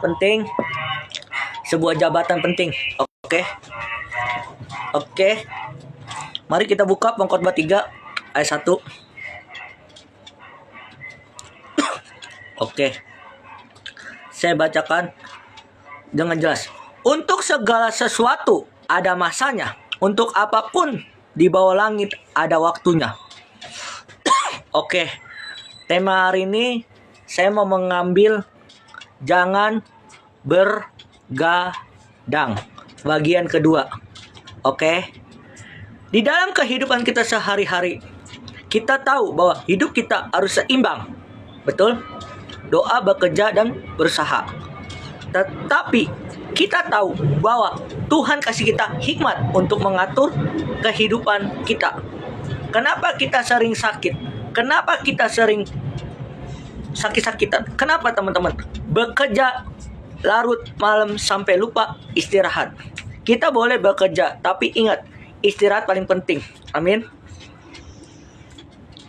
penting, sebuah jabatan penting. Oke. Mari kita buka Pengkhotbah 3 ayat 1. Oke. Saya bacakan dengan jelas. Untuk segala sesuatu ada masanya. Untuk apapun di bawah langit ada waktunya. Oke. Tema hari ini saya mau mengambil jangan bergadang. Bagian kedua. Oke. Di dalam kehidupan kita sehari-hari, kita tahu bahwa hidup kita harus seimbang. Betul? Doa, bekerja, dan berusaha. Tetapi kita tahu bahwa Tuhan kasih kita hikmat untuk mengatur kehidupan kita. Kenapa kita sering sakit? Kenapa kita sering sakit-sakitan? Kenapa teman-teman? Bekerja larut malam sampai lupa istirahat. Kita boleh bekerja, tapi ingat, istirahat paling penting. Amin.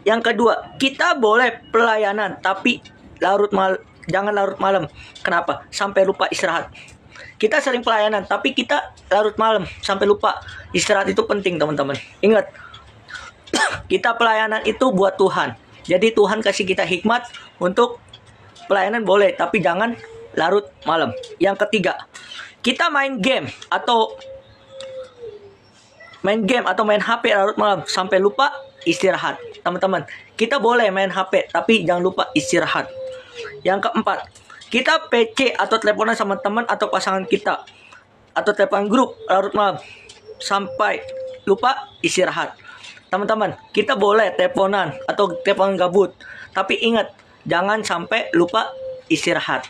Yang kedua, kita boleh pelayanan, tapi jangan larut malam. Kenapa? Sampai lupa istirahat. Kita sering pelayanan, tapi kita larut malam sampai lupa istirahat. Itu penting teman-teman. Ingat, kita pelayanan itu buat Tuhan. Jadi Tuhan kasih kita hikmat untuk pelayanan boleh, tapi jangan larut malam. Yang ketiga, kita main game atau main HP larut malam sampai lupa istirahat. Teman-teman, kita boleh main HP, tapi jangan lupa istirahat. Yang keempat, kita PC atau teleponan sama teman atau pasangan kita, atau telepon grup larut malam sampai lupa istirahat. Teman-teman, kita boleh teleponan atau telepon gabut, tapi ingat, jangan sampai lupa istirahat.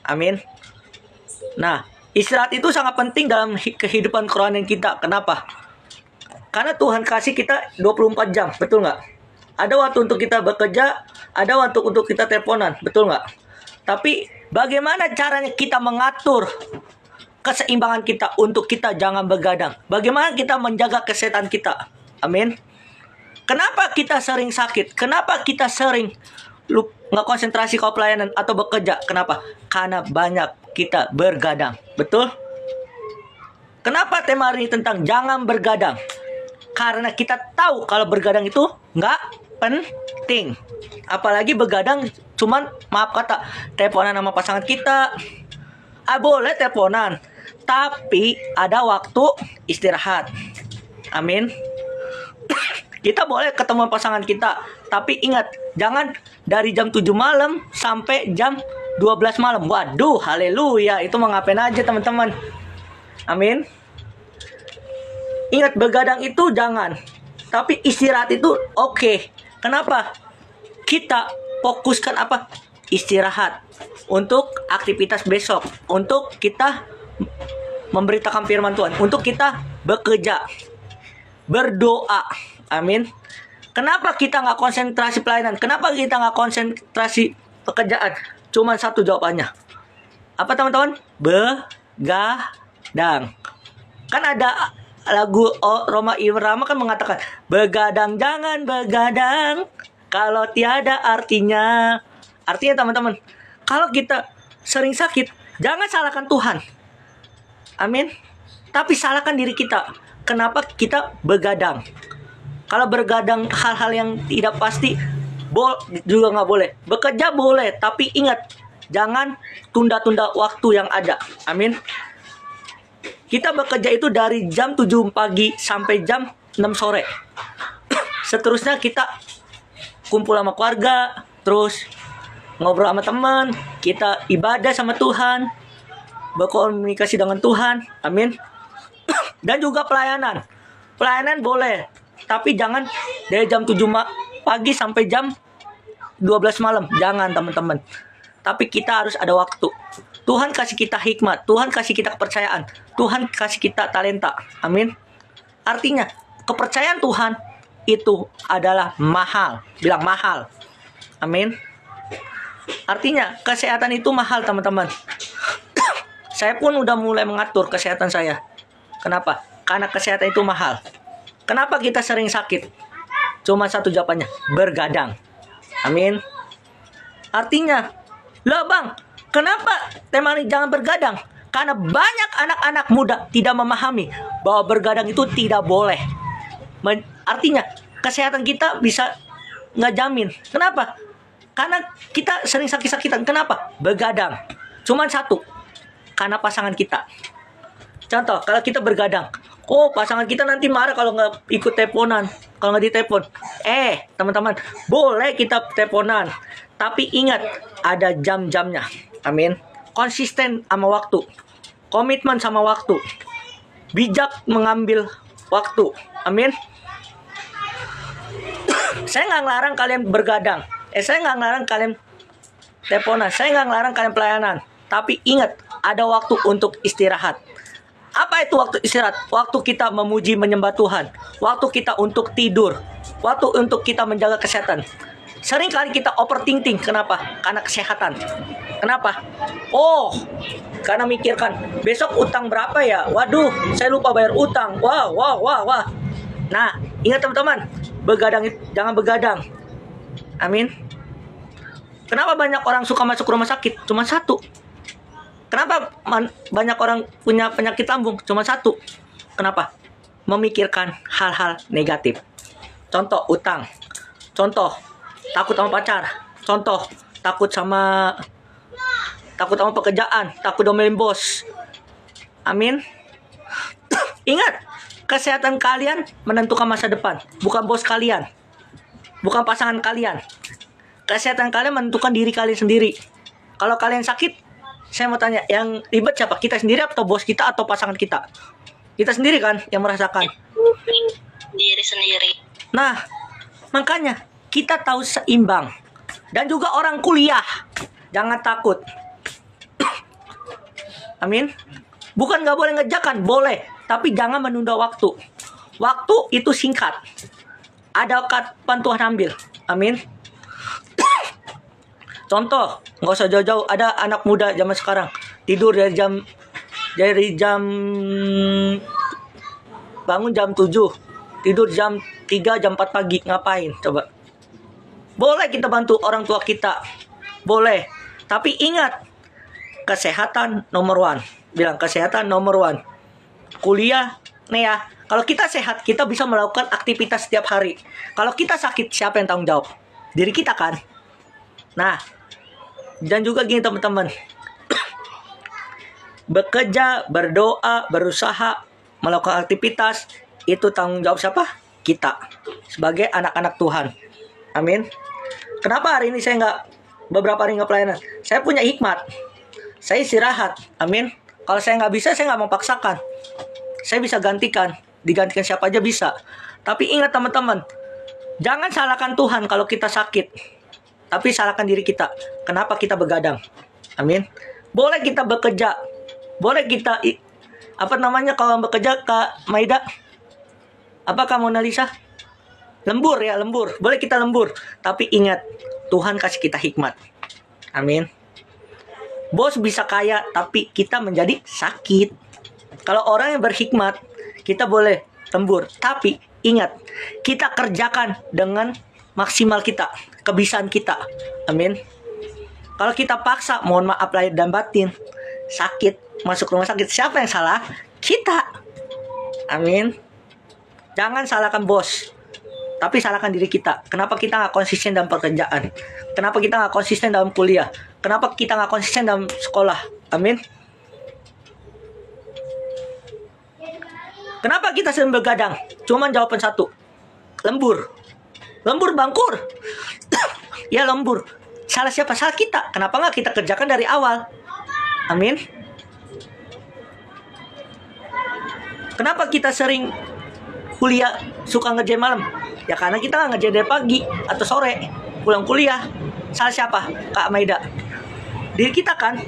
Amin. Nah, istirahat itu sangat penting dalam kehidupan kerohanian kita. Kenapa? Karena Tuhan kasih kita 24 jam, betul nggak? Ada waktu untuk kita bekerja, ada waktu untuk kita teleponan, betul nggak? Tapi bagaimana caranya kita mengatur keseimbangan kita untuk kita jangan begadang? Bagaimana kita menjaga kesehatan kita? Amin. Kenapa kita sering sakit? Kenapa kita sering nggak konsentrasi kalau pelayanan atau bekerja? Kenapa? Karena banyak kita bergadang, betul? Kenapa tema hari ini tentang jangan bergadang? Karena kita tahu kalau bergadang itu nggak penting. Apalagi begadang cuman, maaf kata, teleponan sama pasangan kita. Boleh teleponan, tapi ada waktu istirahat. Amin. Kita boleh ketemu pasangan kita, tapi ingat, jangan dari jam 7 malam sampai jam 12 malam. Waduh, haleluya. Itu mau ngapain aja teman-teman. Amin. Ingat, begadang itu jangan. Tapi istirahat itu oke. Kenapa? Kita fokuskan apa? Istirahat. Untuk aktivitas besok. Untuk kita memberitakan firman Tuhan. Untuk kita bekerja. Berdoa. Amin. Kenapa kita nggak konsentrasi pelayanan? Kenapa kita nggak konsentrasi pekerjaan? Cuma satu jawabannya. Apa teman-teman? Begadang. Kan ada lagu Roma Irama kan mengatakan, begadang jangan begadang kalau tiada artinya. Artinya teman-teman, kalau kita sering sakit, jangan salahkan Tuhan. Amin. Tapi salahkan diri kita. Kenapa kita begadang? Kalau bergadang hal-hal yang tidak pasti juga nggak boleh. Bekerja boleh, tapi ingat, jangan tunda-tunda waktu yang ada. Amin. Kita bekerja itu dari jam 7 pagi sampai jam 6 sore. Seterusnya kita kumpul sama keluarga, terus ngobrol sama teman, kita ibadah sama Tuhan, berkomunikasi dengan Tuhan. Amin. Dan juga pelayanan. Pelayanan boleh, tapi jangan dari jam 7 pagi sampai jam 12 malam. Jangan teman-teman. Tapi kita harus ada waktu. Tuhan kasih kita hikmat, Tuhan kasih kita kepercayaan, Tuhan kasih kita talenta. Amin. Artinya, kepercayaan Tuhan itu adalah mahal. Bilang mahal. Amin. Artinya, kesehatan itu mahal teman-teman. Saya pun udah mulai mengatur kesehatan saya. Kenapa? Karena kesehatan itu mahal. Kenapa kita sering sakit? Cuma satu jawabannya, bergadang. Amin. Artinya, lah bang, Kenapa tema ini jangan bergadang? Karena banyak anak-anak muda tidak memahami bahwa bergadang itu tidak boleh. Artinya kesehatan kita bisa nggak jamin. Kenapa? Karena kita sering sakit-sakitan. Kenapa? Begadang. Cuman satu. Karena pasangan kita. Contoh, kalau kita bergadang. Oh, pasangan kita nanti marah kalau nggak ikut teleponan. Kalau nggak ditelepon. Teman-teman. Boleh kita teleponan. Tapi ingat, ada jam-jamnya. Amin. Konsisten sama waktu. Komitmen sama waktu. Bijak mengambil waktu. Amin. Saya nggak ngelarang kalian bergadang. Saya nggak ngelarang kalian teleponan. Saya nggak ngelarang kalian pelayanan. Tapi ingat, ada waktu untuk istirahat. Apa itu waktu istirahat? Waktu kita memuji menyembah Tuhan. Waktu kita untuk tidur. Waktu untuk kita menjaga kesehatan. Sering kali kita overthinking. Kenapa? Karena kesehatan. Kenapa? Oh, karena mikirkan besok utang berapa ya? Waduh, saya lupa bayar utang. Wah. Nah, ingat teman-teman, begadang jangan begadang. Amin. Kenapa banyak orang suka masuk rumah sakit? Cuma satu. Kenapa banyak orang punya penyakit lambung? Cuma satu. Kenapa? Memikirkan hal-hal negatif. Contoh, utang. Contoh, takut sama pacar. Contoh, takut sama pekerjaan. Takut domelin bos. Amin. Ingat, kesehatan kalian menentukan masa depan. Bukan bos kalian. Bukan pasangan kalian. Kesehatan kalian menentukan diri kalian sendiri. Kalau kalian sakit, saya mau tanya, yang ribet siapa? Kita sendiri atau bos kita atau pasangan kita? Kita sendiri kan yang merasakan. Diri sendiri. Nah, makanya kita tahu seimbang. Dan juga orang kuliah, jangan takut. Amin. Bukan nggak boleh ngejakan, boleh. Tapi jangan menunda waktu. Waktu itu singkat. Ada kapan Tuhan ambil. Amin. Contoh, nggak usah jauh-jauh. Ada anak muda zaman sekarang tidur dari jam bangun jam 7, tidur jam 3, jam 4 pagi. Ngapain? Coba. Boleh kita bantu orang tua kita. Boleh. Tapi ingat, kesehatan nomor 1. Bilang kesehatan nomor 1. Kuliah, nih ya. Kalau kita sehat, kita bisa melakukan aktivitas setiap hari. Kalau kita sakit, siapa yang tanggung jawab? Diri kita kan? Nah, dan juga gini teman-teman. Bekerja, berdoa, berusaha, melakukan aktivitas, itu tanggung jawab siapa? Kita. Sebagai anak-anak Tuhan. Amin. Kenapa hari ini saya beberapa hari nggak pelayanan? Saya punya hikmat. Saya istirahat. Amin. Kalau saya nggak bisa, saya nggak memaksakan. Saya bisa gantikan. Digantikan siapa aja bisa. Tapi ingat teman-teman. Jangan salahkan Tuhan kalau kita sakit. Tapi salahkan diri kita. Kenapa kita begadang? Amin. Boleh kita bekerja. Boleh kita kalau bekerja, Kak Maida? Apa Kak Mona Lisa? Lembur ya, lembur. Boleh kita lembur. Tapi ingat, Tuhan kasih kita hikmat. Amin. Bos bisa kaya, tapi kita menjadi sakit. Kalau orang yang berhikmat, kita boleh lembur. Tapi ingat, kita kerjakan dengan maksimal kita, kebiasaan kita. Amin. Kalau kita paksa, mohon maaf lahir dan batin, sakit, masuk rumah sakit, siapa yang salah? Kita. Amin. Jangan salahkan bos, tapi salahkan diri kita. Kenapa kita nggak konsisten dalam pekerjaan? Kenapa kita nggak konsisten dalam kuliah? Kenapa kita nggak konsisten dalam sekolah? Amin. Kenapa kita sering begadang? Cuman jawaban satu. Lembur. Lembur bangkur. Ya lembur. Salah siapa? Salah kita. Kenapa nggak kita kerjakan dari awal? Amin. Kenapa kita sering kuliah suka ngerjain malam? Ya karena kita nggak ngerjain dari pagi atau sore pulang kuliah. Salah siapa? Kak Maida. Diri kita kan.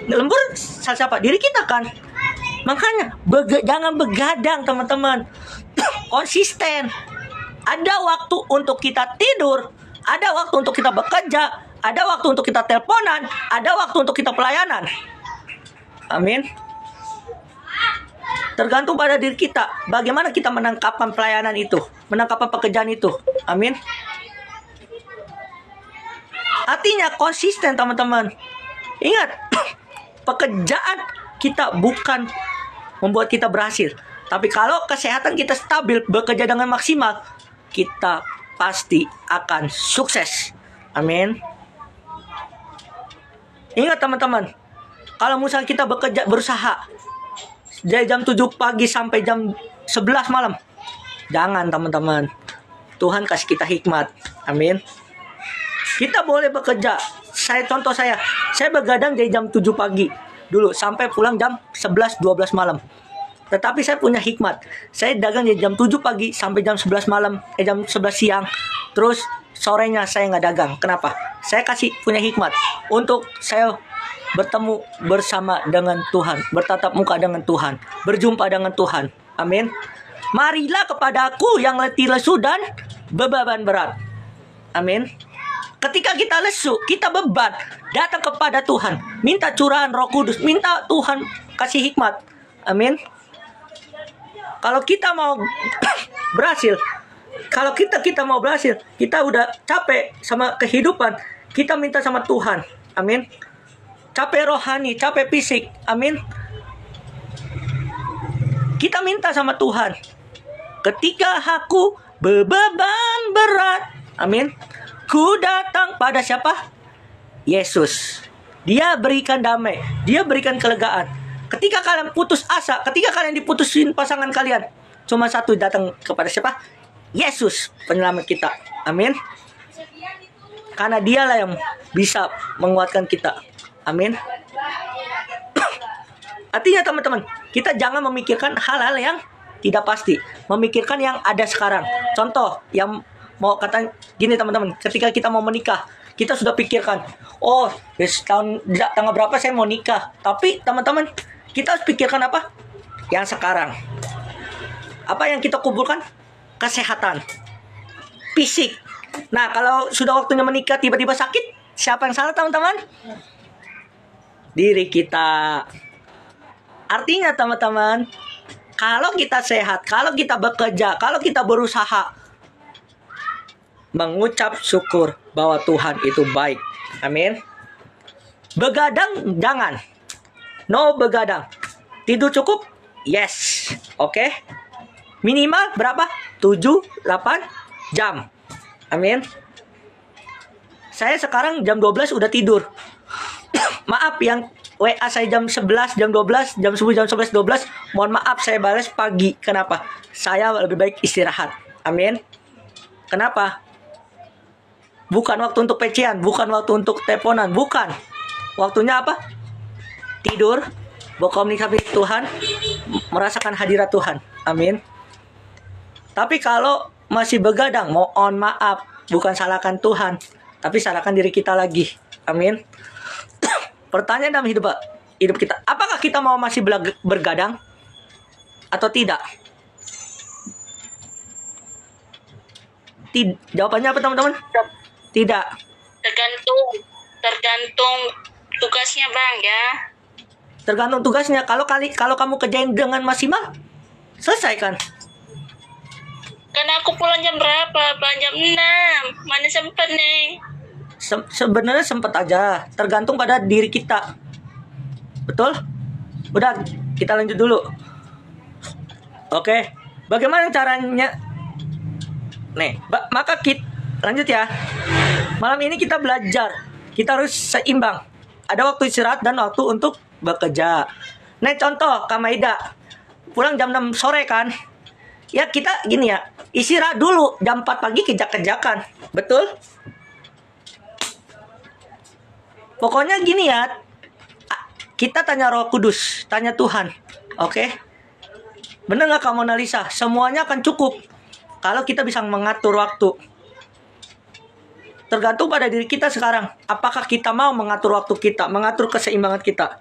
Lembur salah siapa? Diri kita kan. Makanya jangan begadang teman-teman. Konsisten. Ada waktu untuk kita tidur, ada waktu untuk kita bekerja, ada waktu untuk kita teleponan, ada waktu untuk kita pelayanan. Amin. Tergantung pada diri kita. Bagaimana kita menangkapkan pelayanan itu, menangkapkan pekerjaan itu. Amin. Artinya konsisten teman-teman. Ingat, pekerjaan kita bukan membuat kita berhasil. Tapi kalau kesehatan kita stabil, bekerja dengan maksimal, kita pasti akan sukses. Amin. Ingat teman-teman, kalau misalnya kita bekerja, berusaha dari jam 7 pagi sampai jam 11 malam, jangan teman-teman. Tuhan kasih kita hikmat. Amin. Kita boleh bekerja. Contoh saya begadang dari jam 7 pagi dulu sampai pulang jam 11-12 malam. Tetapi saya punya hikmat. Saya dagang dari jam 7 pagi sampai jam 11 malam, jam 11 siang. Terus sorenya saya nggak dagang. Kenapa? Saya kasih punya hikmat untuk saya bertemu bersama dengan Tuhan, bertatap muka dengan Tuhan, berjumpa dengan Tuhan. Amin. Marilah kepadaku yang letih lesu dan beban berat. Amin. Ketika kita lesu, kita beban, datang kepada Tuhan, minta curahan Roh Kudus, minta Tuhan kasih hikmat. Amin. Kalau kita mau berhasil, kita udah capek sama kehidupan, kita minta sama Tuhan. Amin. Capek rohani, capek fisik. Amin. Kita minta sama Tuhan. Ketika aku beban berat, amin, ku datang pada siapa? Yesus. Dia berikan damai, dia berikan kelegaan. Ketika kalian putus asa, ketika kalian diputusin pasangan kalian, cuma satu, datang kepada siapa? Yesus, penyelamat kita. Amin. Karena dialah yang bisa menguatkan kita. Amin. Artinya teman-teman, kita jangan memikirkan hal-hal yang tidak pasti, memikirkan yang ada sekarang. Contoh, yang mau kata gini teman-teman, ketika kita mau menikah, kita sudah pikirkan, oh, tanggal berapa saya mau nikah. Tapi teman-teman, kita harus pikirkan apa? Yang sekarang. Apa yang kita kumpulkan? Kesehatan, fisik. Nah, kalau sudah waktunya menikah tiba-tiba sakit, siapa yang salah teman-teman? Diri kita. Artinya teman-teman, kalau kita sehat, kalau kita bekerja, kalau kita berusaha, mengucap syukur bahwa Tuhan itu baik. Amin. Begadang jangan. No begadang. Tidur cukup? Yes. Oke. Minimal berapa? 7-8 jam. Amin. Saya sekarang jam 12 udah tidur. Maaf yang WA saya jam 11, jam 12, jam 10, jam 11, 12. Mohon maaf saya balas pagi. Kenapa? Saya lebih baik istirahat. Amin. Kenapa? Bukan waktu untuk PC-an, bukan waktu untuk teleponan, bukan. Waktunya apa? Tidur, berkomunikasi Tuhan, merasakan hadirat Tuhan. Amin. Tapi kalau masih begadang, mohon maaf, bukan salahkan Tuhan, tapi salahkan diri kita lagi. Amin. Pertanyaan dalam hidup kita, apakah kita mau masih bergadang atau tidak? Jawabannya apa teman-teman? Tidak. Tergantung tugasnya bang ya. Tergantung tugasnya. Kalau kamu kerjain dengan maksimal, selesaikan. Karena aku pulang jam berapa bang? Jam 6. Mana sempat nih? Sebenarnya sempat aja, tergantung pada diri kita. Betul? Udah, kita lanjut dulu. Oke, bagaimana caranya? Nih, maka kita lanjut ya. Malam ini kita belajar. Kita harus seimbang. Ada waktu istirahat dan waktu untuk bekerja. Nah, contoh Kak Maida pulang jam 6 sore kan? Ya kita gini ya, istirahat dulu jam 4 pagi kejak-kejakan. Betul? Pokoknya gini ya, kita tanya Roh Kudus, tanya Tuhan, oke? Bener nggak kamu analisa? Semuanya akan cukup kalau kita bisa mengatur waktu. Tergantung pada diri kita sekarang. Apakah kita mau mengatur waktu kita, mengatur keseimbangan kita?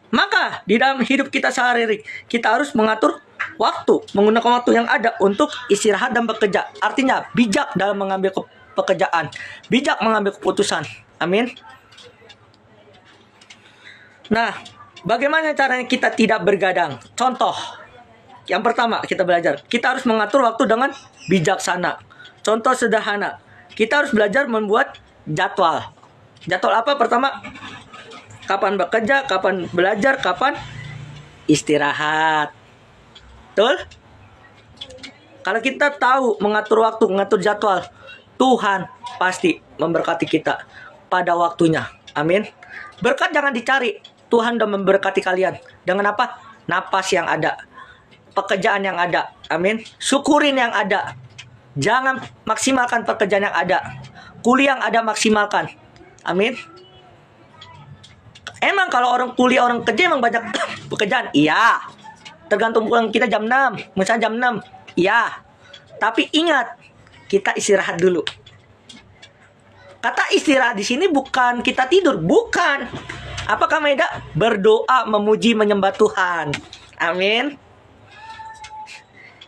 Maka di dalam hidup kita sehari-hari, kita harus mengatur waktu, menggunakan waktu yang ada untuk istirahat dan bekerja. Artinya bijak dalam mengambil pekerjaan, bijak mengambil keputusan. Amin. Nah, bagaimana caranya kita tidak bergadang? Contoh, yang pertama kita belajar, kita harus mengatur waktu dengan bijaksana. Contoh sederhana, kita harus belajar membuat jadwal. Jadwal apa? Pertama, kapan bekerja, kapan belajar, kapan istirahat. Betul? Kalau kita tahu mengatur waktu, mengatur jadwal, Tuhan pasti memberkati kita pada waktunya. Amin. Berkat jangan dicari. Tuhan sudah memberkati kalian. Dengan apa? Napas yang ada. Pekerjaan yang ada. Amin. Syukurin yang ada. Jangan maksimalkan pekerjaan yang ada. Kuliah yang ada maksimalkan. Amin. Emang kalau orang kuliah, orang kerja emang banyak pekerjaan? Iya. Tergantung pulang kita jam 6. Misalnya jam 6. Iya. Tapi ingat, kita istirahat dulu. Kata istirahat di sini bukan kita tidur, bukan. Apakah Maida? Berdoa, memuji, menyembah Tuhan. Amin.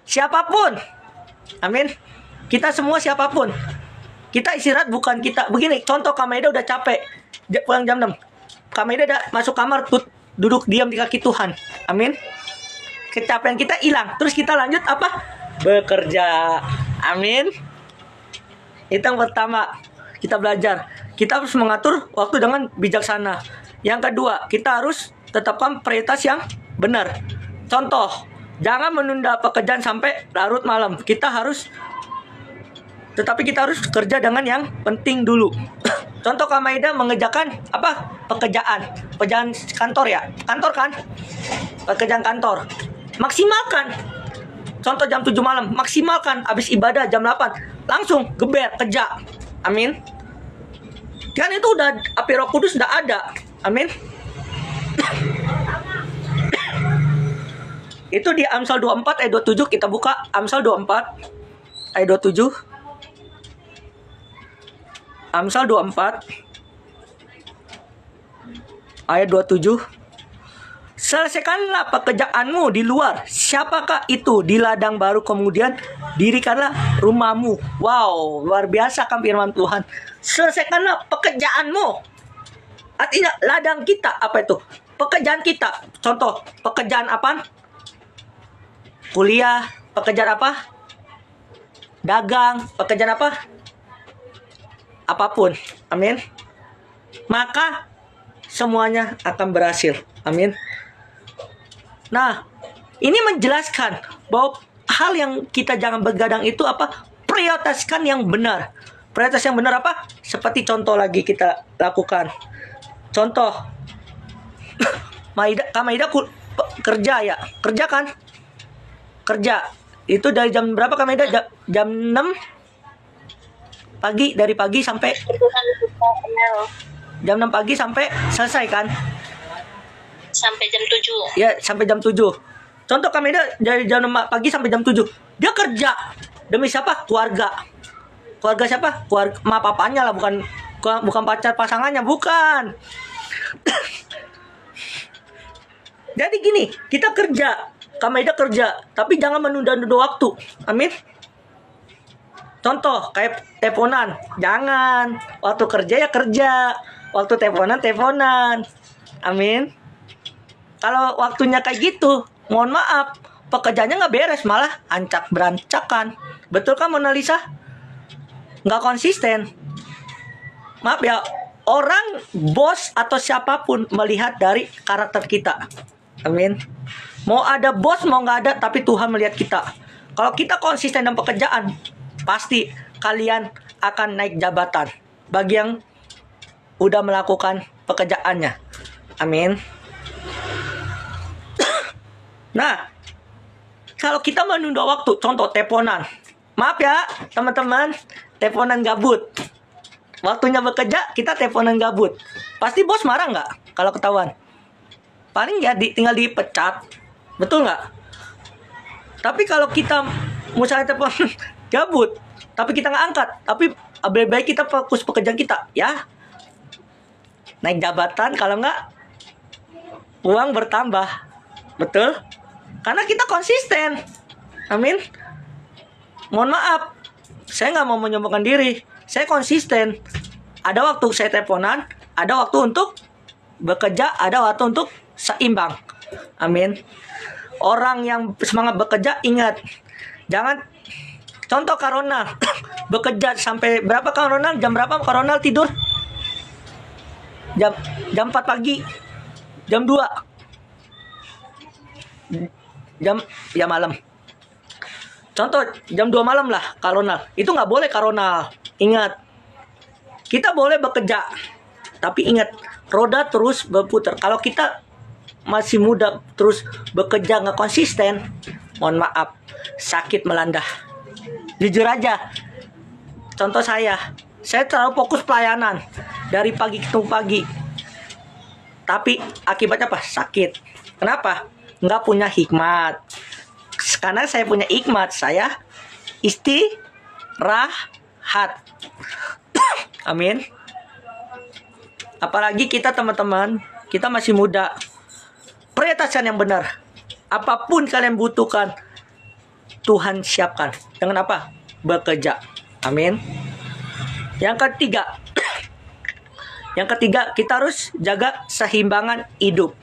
Siapapun. Amin. Kita semua siapapun. Kita istirahat bukan kita. Begini, contoh Kak Maida udah capek. Pulang jam 6. Kak Maida udah masuk kamar, duduk diam di kaki Tuhan. Amin. Kecapean kita hilang. Terus kita lanjut apa? Bekerja. Amin. Itu yang pertama. Kita belajar. Kita harus mengatur waktu dengan bijaksana. Yang kedua, kita harus tetapkan prioritas yang benar. Contoh, jangan menunda pekerjaan sampai larut malam. Kita harus kerja dengan yang penting dulu. Contoh Kak Maida mengerjakan apa? Pekerjaan kantor ya. Kantor kan? Pekerjaan kantor. Maksimalkan. Contoh jam 7 malam, maksimalkan. Habis ibadah jam 8, langsung geber kerja. Amin. Kan itu udah api Roh Kudus udah ada. Amin. Itu di Amsal 24 ayat 27, kita buka Amsal 24 ayat 27. Amsal 24 ayat 27. Selesaikanlah pekerjaanmu di luar. Siapakah itu di ladang baru, kemudian dirikanlah rumahmu. Wow, luar biasa kan firman Tuhan. Selesaikanlah pekerjaanmu. Artinya ladang kita apa itu? Pekerjaan kita. Contoh, pekerjaan apa? Kuliah, pekerjaan apa? Dagang, pekerjaan apa? Apapun. Amin. Maka semuanya akan berhasil. Amin. Nah, ini menjelaskan bahwa hal yang kita jangan begadang itu apa? Prioritaskan yang benar. Prioritas yang benar apa? Seperti contoh lagi kita lakukan. Contoh, Kak Maida kerja ya, kerja kan? Kerja. Itu dari jam berapa Kak Maida? Jam 6 pagi, dari pagi sampai jam 6 pagi sampai selesai kan? Sampai jam 7. Ya, sampai jam 7. Contoh Kak Maida dari jam 6 pagi sampai jam 7. Dia kerja. Demi siapa? Keluarga. Keluarga siapa? Keluarga ma papanya lah, bukan pacar pasangannya, bukan. Jadi gini, kita kerja. Kak Maida kerja, tapi jangan menunda-nunda waktu. Amin. Contoh kayak teleponan, jangan. Waktu kerja ya kerja, waktu teleponan. Amin. Kalau waktunya kayak gitu, mohon maaf, pekerjaannya nggak beres, malah ancak berancakan. Betul kan Mona Lisa? Nggak konsisten. Maaf ya, orang, bos atau siapapun melihat dari karakter kita. Amin. Mau ada bos, mau nggak ada, tapi Tuhan melihat kita. Kalau kita konsisten dalam pekerjaan, pasti kalian akan naik jabatan. Bagi yang udah melakukan pekerjaannya. Amin. Nah, kalau kita menunda waktu, contoh teleponan. Maaf ya, teman-teman, teleponan gabut. Waktunya bekerja, kita teleponan gabut. Pasti bos marah nggak kalau ketahuan? Paling ya tinggal dipecat. Betul nggak? Tapi kalau kita misalnya telepon gabut, tapi kita nggak angkat, tapi lebih baik kita fokus pekerjaan kita, ya. Naik jabatan, kalau nggak, uang bertambah. Betul? Karena kita konsisten. Amin. Mohon maaf, saya nggak mau menyombongkan diri. Saya konsisten. Ada waktu saya teleponan, ada waktu untuk bekerja, ada waktu untuk seimbang. Amin. Orang yang semangat bekerja, ingat, jangan. Contoh Kak Ronald bekerja sampai berapa Kak Ronald? Jam berapa Kak Ronald tidur? jam jam 4 pagi, jam 2, jam ya malam. Contoh jam 2 malam lah Karonal. Itu nggak boleh Karonal. Ingat, kita boleh bekerja, tapi ingat, roda terus berputar. Kalau kita masih muda terus bekerja nggak konsisten, mohon maaf, sakit melanda. Jujur aja, contoh saya terlalu fokus pelayanan dari pagi ketemu pagi, tapi akibatnya apa? Sakit. Kenapa? Nggak punya hikmat. Karena saya punya hikmat, saya istirahat. Amin. Apalagi kita teman-teman, kita masih muda. Prioritaskan yang benar. Apapun kalian butuhkan, Tuhan siapkan. Dengan apa? Bekerja. Amin. Yang ketiga, kita harus jaga keseimbangan hidup.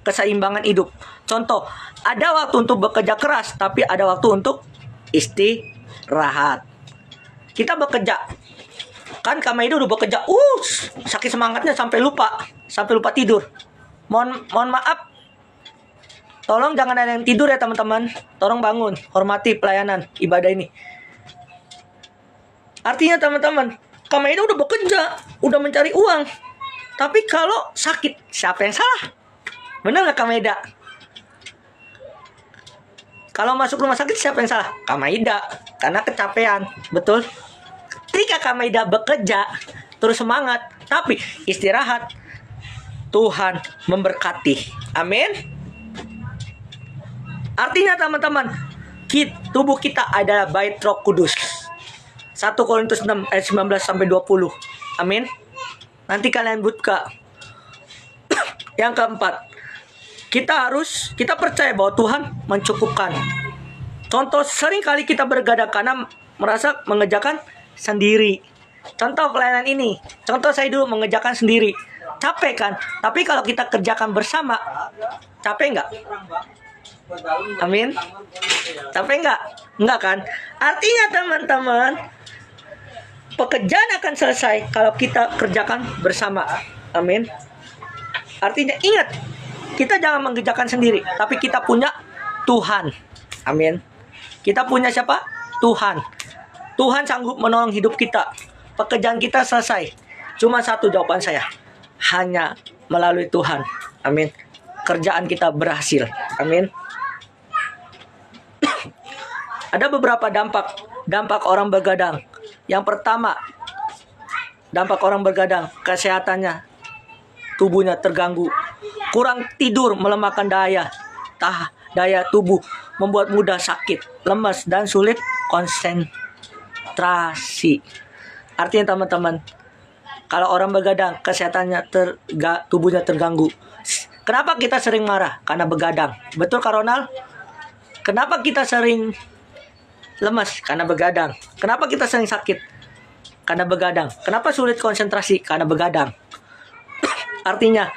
Keseimbangan hidup. Contoh, ada waktu untuk bekerja keras, tapi ada waktu untuk istirahat. Kita bekerja. Kan Kak Maida udah bekerja, sakit semangatnya sampai lupa tidur. Mohon maaf. Tolong jangan ada yang tidur ya teman-teman. Tolong bangun, hormati pelayanan ibadah ini. Artinya teman-teman, Kak Maida udah bekerja, udah mencari uang. Tapi kalau sakit, siapa yang salah? Benar nggak Kak Maida? Kalau masuk rumah sakit, siapa yang salah? Kak Maida, karena kecapean. Betul? Ketika Kak Maida bekerja, terus semangat, tapi istirahat, Tuhan memberkati. Amin. Artinya teman-teman, tubuh kita adalah bait Roh Kudus. 1 Korintus 6 ayat 19 sampai 20. Amin. Nanti kalian buka. Yang keempat, kita percaya bahwa Tuhan mencukupkan. Contoh, sering kali kita bergadang karena merasa mengerjakan sendiri. Contoh pelayanan ini. Contoh saya dulu mengerjakan sendiri. Capek kan? Tapi kalau kita kerjakan bersama, capek nggak? Amin. Capek nggak? Nggak kan? Artinya teman-teman, pekerjaan akan selesai kalau kita kerjakan bersama. Amin. Artinya ingat, kita jangan mengerjakan sendiri, tapi kita punya Tuhan. Amin. Kita punya siapa? Tuhan. Tuhan sanggup menolong hidup kita. Pekerjaan kita selesai. Cuma satu jawaban saya. Hanya melalui Tuhan. Amin. Kerjaan kita berhasil. Amin. Ada beberapa dampak orang begadang. Yang pertama, dampak orang begadang, kesehatannya, tubuhnya terganggu. Kurang tidur melemahkan daya tubuh, membuat mudah sakit, lemas, dan sulit konsentrasi. Artinya teman-teman, kalau orang begadang, kesehatannya tubuhnya terganggu. Kenapa kita sering marah? Karena begadang. Betul Kak Ronald? Kenapa kita sering lemas? Karena begadang. Kenapa kita sering sakit? Karena begadang. Kenapa sulit konsentrasi? Karena begadang. Artinya,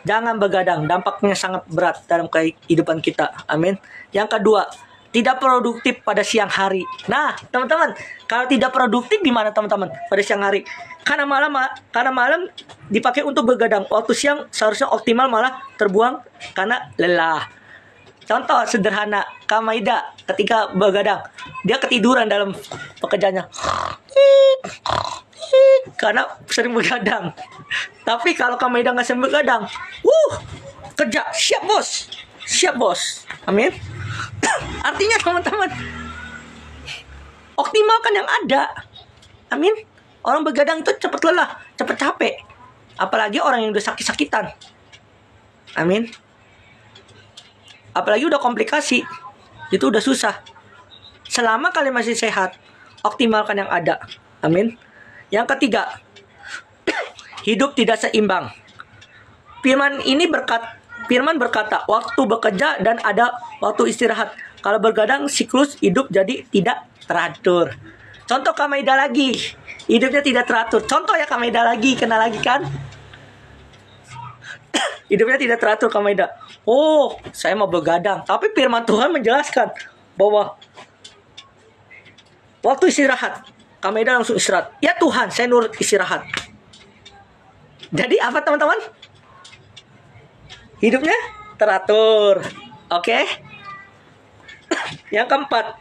jangan begadang. Dampaknya sangat berat dalam kehidupan kita. Amin. Yang kedua, tidak produktif pada siang hari. Nah, teman-teman, kalau tidak produktif gimana teman-teman pada siang hari? Karena malam dipakai untuk begadang. Waktu siang seharusnya optimal, malah terbuang karena lelah. Contoh sederhana, Kak Maida ketika begadang, dia ketiduran dalam pekerjaannya. Karena sering begadang. Tapi kalau Kak Maida nggak sering begadang, kerja, siap bos. Amin. Artinya teman-teman, optimalkan yang ada. Amin. Orang begadang itu cepat lelah, cepat capek. Apalagi orang yang udah sakit-sakitan. Amin. Apalagi udah komplikasi, itu udah susah. Selama kalian masih sehat, optimalkan yang ada. Amin. Yang ketiga, hidup tidak seimbang. Firman berkata, waktu bekerja dan ada waktu istirahat. Kalau begadang, siklus hidup jadi tidak teratur. Contoh Kak Maida lagi, hidupnya tidak teratur. Contoh ya Kak Maida lagi, kena lagi kan? Hidupnya tidak teratur Kak Maida. Saya mau begadang. Tapi firman Tuhan menjelaskan bahwa waktu istirahat, Kak Maida langsung istirahat. Ya Tuhan, saya nurut istirahat. Jadi apa teman-teman? Hidupnya teratur. Oke. Yang keempat,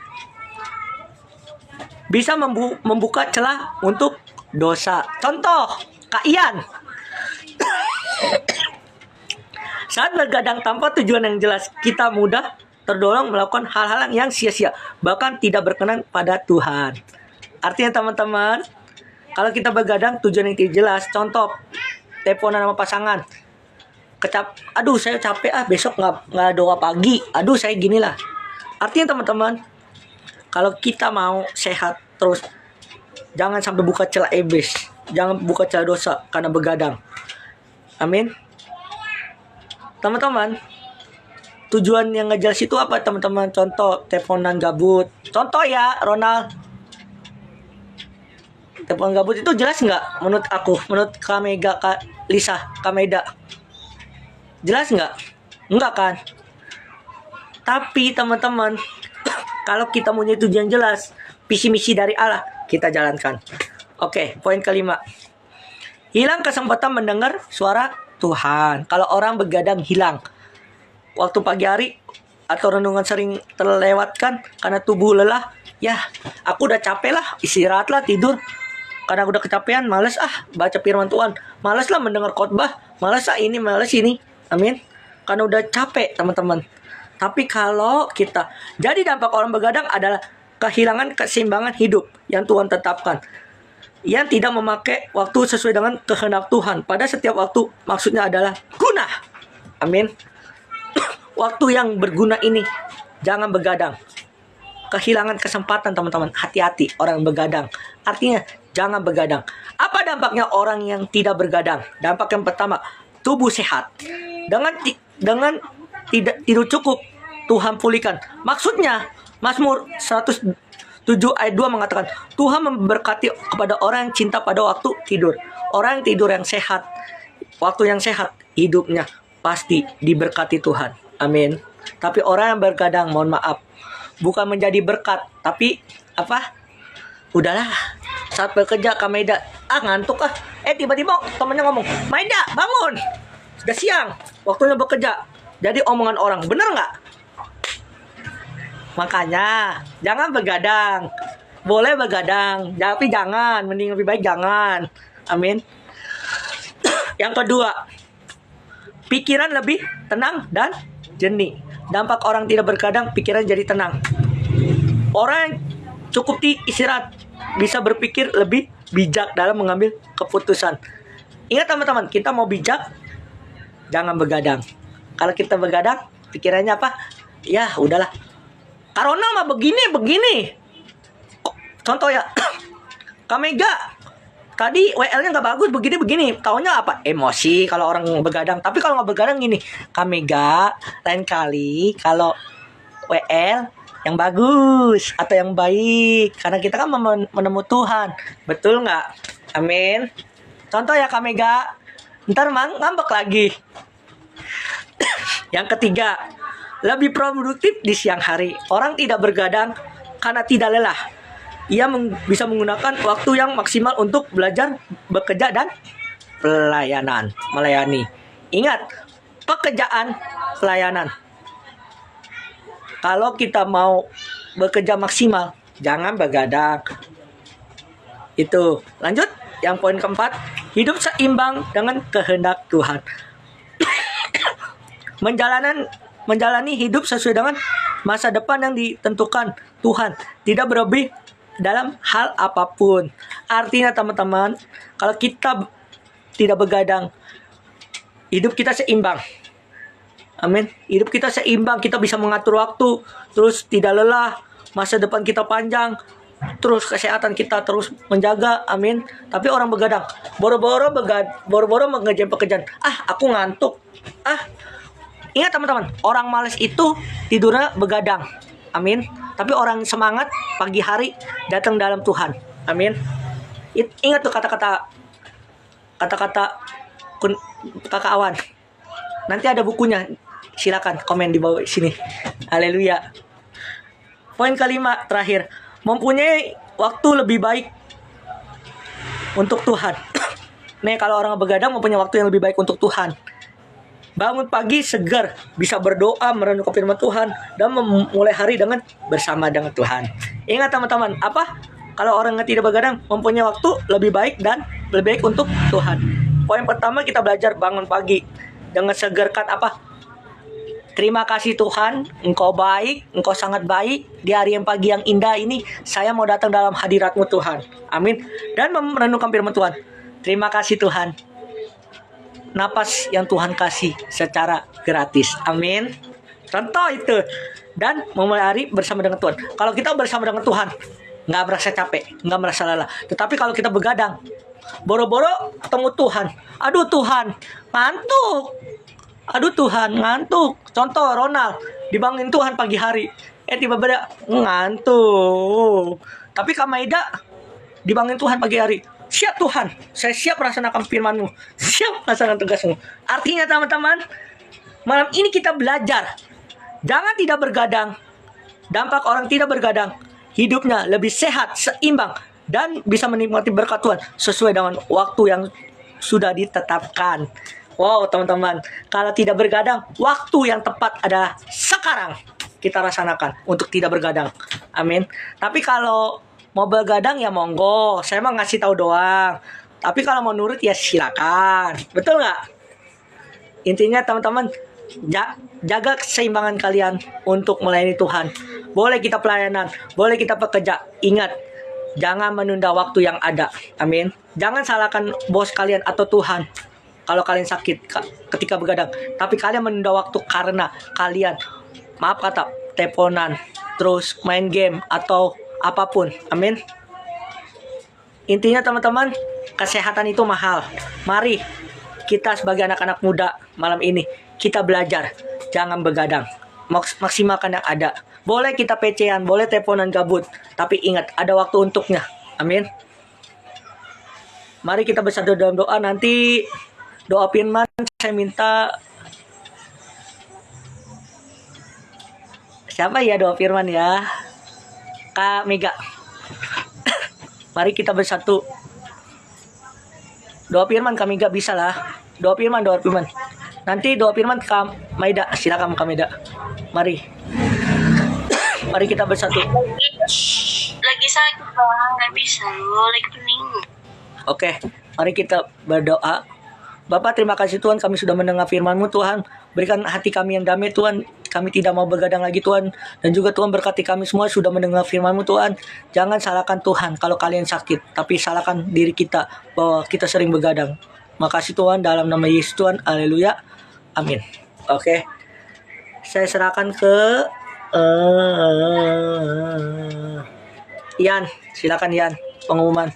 bisa membuka celah untuk dosa. Contoh, Kak Ian. Saat bergadang tanpa tujuan yang jelas, kita mudah terdorong melakukan hal-hal yang sia-sia, bahkan tidak berkenan pada Tuhan. Artinya teman-teman, kalau kita bergadang tujuan yang tidak jelas, contoh teleponan sama pasangan, aduh saya capek besok nggak doa pagi, aduh saya gini lah. Artinya teman-teman, kalau kita mau sehat terus, jangan sampai buka celah iblis, jangan buka celah dosa karena begadang. Amin. Teman-teman, tujuan yang nggak jelas itu apa teman-teman? Contoh teleponan gabut. Contoh ya, Ronald. Telepon gabut itu jelas nggak? Menurut aku, menurut Kamega, Kak Lisa, Kameda, jelas nggak? Enggak kan? Tapi teman-teman, kalau kita punya tujuan jelas, visi misi dari Allah, kita jalankan. Oke, poin kelima. Hilang kesempatan mendengar suara Tuhan. Kalau orang begadang hilang. Waktu pagi hari atau renungan sering terlewatkan karena tubuh lelah. Ya, aku udah capek lah, istirahatlah, tidur. Karena udah kecapean, males baca firman Tuhan. Males lah mendengar khotbah. Males ini, males ini. Amin. Karena udah capek teman-teman. Tapi kalau kita, jadi dampak orang begadang adalah kehilangan keseimbangan hidup yang Tuhan tetapkan. Yang tidak memakai waktu sesuai dengan kehendak Tuhan. Pada setiap waktu maksudnya adalah guna. Amin. Waktu yang berguna ini jangan begadang. Kehilangan kesempatan teman-teman. Hati-hati orang begadang. Artinya jangan begadang. Apa dampaknya orang yang tidak begadang? Dampak yang pertama, tubuh sehat. Dengan tidak tidur cukup, Tuhan pulihkan. Maksudnya Mazmur 107 ayat 2 mengatakan, Tuhan memberkati kepada orang yang cinta pada waktu tidur. Orang yang tidur yang sehat, waktu yang sehat, hidupnya pasti diberkati Tuhan. Amin. Tapi orang yang begadang, mohon maaf, bukan menjadi berkat, tapi apa? Udahlah, saat bekerja Kak Maida, ngantuk tiba-tiba temannya ngomong, Maida bangun, sudah siang, waktunya bekerja. Jadi omongan orang, bener nggak? Makanya jangan begadang. Boleh begadang, tapi jangan, mending lebih baik jangan. Amin. Yang kedua, pikiran lebih tenang dan jernih. Dampak orang tidak begadang, pikiran jadi tenang. Orang yang cukup istirahat bisa berpikir lebih bijak dalam mengambil keputusan. Ingat teman-teman, kita mau bijak, jangan begadang. Kalau kita begadang, pikirannya apa? Ya udahlah, Karona mah begini. Contoh ya, Kamega tadi WL-nya nggak bagus, begini. Taunya apa? Emosi kalau orang begadang. Tapi kalau nggak begadang gini, Kamega lain kali kalau WL yang bagus atau yang baik, karena kita kan menemui Tuhan, betul nggak? Amin. Contoh ya Kamega, ntar ngambek lagi. Yang ketiga, lebih produktif di siang hari. Orang tidak begadang karena tidak lelah. Ia bisa menggunakan waktu yang maksimal untuk belajar, bekerja, dan melayani. Ingat, pekerjaan, pelayanan. Kalau kita mau bekerja maksimal, jangan begadang. Itu. Lanjut, yang poin keempat, hidup seimbang dengan kehendak Tuhan. Menjalani hidup sesuai dengan masa depan yang ditentukan Tuhan, tidak berlebih dalam hal apapun. Artinya teman-teman, kalau kita tidak begadang, hidup kita seimbang. Amin. Hidup kita seimbang, kita bisa mengatur waktu, terus tidak lelah, masa depan kita panjang, terus kesehatan kita terus menjaga. Amin. Tapi orang begadang, boro-boro mengerjain pekerjaan. Aku ngantuk. Ingat teman-teman, orang malas itu tidurnya begadang. Amin. Tapi orang semangat pagi hari datang dalam Tuhan. Amin. Ingat tuh kata-kata Kakak Awan. Nanti ada bukunya. Silakan komen di bawah sini. Haleluya. Poin kelima terakhir, mempunyai waktu lebih baik untuk Tuhan. Nih kalau orang begadang mempunyai waktu yang lebih baik untuk Tuhan. Bangun pagi segar, bisa berdoa, merenungkan firman Tuhan, dan memulai hari dengan bersama dengan Tuhan. Ingat teman-teman, apa? Kalau orang yang tidak begadang mempunyai waktu lebih baik dan lebih baik untuk Tuhan. Poin pertama kita belajar bangun pagi dengan segarkan apa? Terima kasih Tuhan, Engkau baik, Engkau sangat baik. Di hari yang pagi yang indah ini, saya mau datang dalam hadirat-Mu Tuhan. Amin. Dan merenungkan firman Tuhan. Terima kasih Tuhan. Napas yang Tuhan kasih secara gratis. Amin. Contoh itu. Dan memulai hari bersama dengan Tuhan. Kalau kita bersama dengan Tuhan, nggak merasa capek, nggak merasa lelah. Tetapi kalau kita begadang, boro-boro ketemu Tuhan. Aduh Tuhan, ngantuk. Aduh Tuhan, ngantuk. Contoh Ronald, dibangunin Tuhan pagi hari. Tiba-tiba ngantuk. Tapi Kak Maida, dibangunin Tuhan pagi hari. Siap Tuhan, saya siap melaksanakan firman-Mu. Siap melaksanakan tugas-Mu. Artinya teman-teman, malam ini kita belajar. Jangan tidak bergadang. Dampak orang tidak bergadang, hidupnya lebih sehat, seimbang, dan bisa menikmati berkat Tuhan sesuai dengan waktu yang sudah ditetapkan. Wow teman-teman, kalau tidak bergadang, waktu yang tepat adalah sekarang. Kita laksanakan untuk tidak bergadang. Amin. Tapi kalau mau begadang ya monggo, saya mah ngasih tahu doang. Tapi kalau mau nurut ya silakan. Betul nggak? Intinya teman-teman, jaga keseimbangan kalian untuk melayani Tuhan. Boleh kita pelayanan, boleh kita bekerja. Ingat, jangan menunda waktu yang ada. Amin. Jangan salahkan bos kalian atau Tuhan kalau kalian sakit ketika begadang. Tapi kalian menunda waktu karena kalian, maaf kata, teleponan, terus main game atau apapun. Amin. Intinya teman-teman, kesehatan itu mahal. Mari kita sebagai anak-anak muda malam ini, kita belajar. Jangan begadang. Maksimalkan yang ada. Boleh kita PC-an, boleh teleponan gabut. Tapi ingat, ada waktu untuknya. Amin. Mari kita bersatu dalam doa. Nanti doa firman saya minta. Siapa ya doa firman ya? Kak Mega. Mari kita bersatu. Doa firman Kak Mega bisa lah. Doa firman. Nanti doa firman Kak Maida. Silakan Kak Maida. Mari. Mari kita bersatu. Lagi sakit bang, nggak bisa. Lagi pening. Oke, mari kita berdoa. Bapak, terima kasih Tuhan, kami sudah mendengar firman-Mu Tuhan. Berikan hati kami yang damai Tuhan. Kami tidak mau begadang lagi Tuhan. Dan juga Tuhan berkati kami semua sudah mendengar firman-Mu Tuhan. Jangan salahkan Tuhan kalau kalian sakit. Tapi salahkan diri kita bahwa kita sering begadang. Makasih Tuhan, dalam nama Yesus Tuhan. Haleluya. Amin. Oke. Saya serahkan ke Ian. Silakan Ian, pengumuman.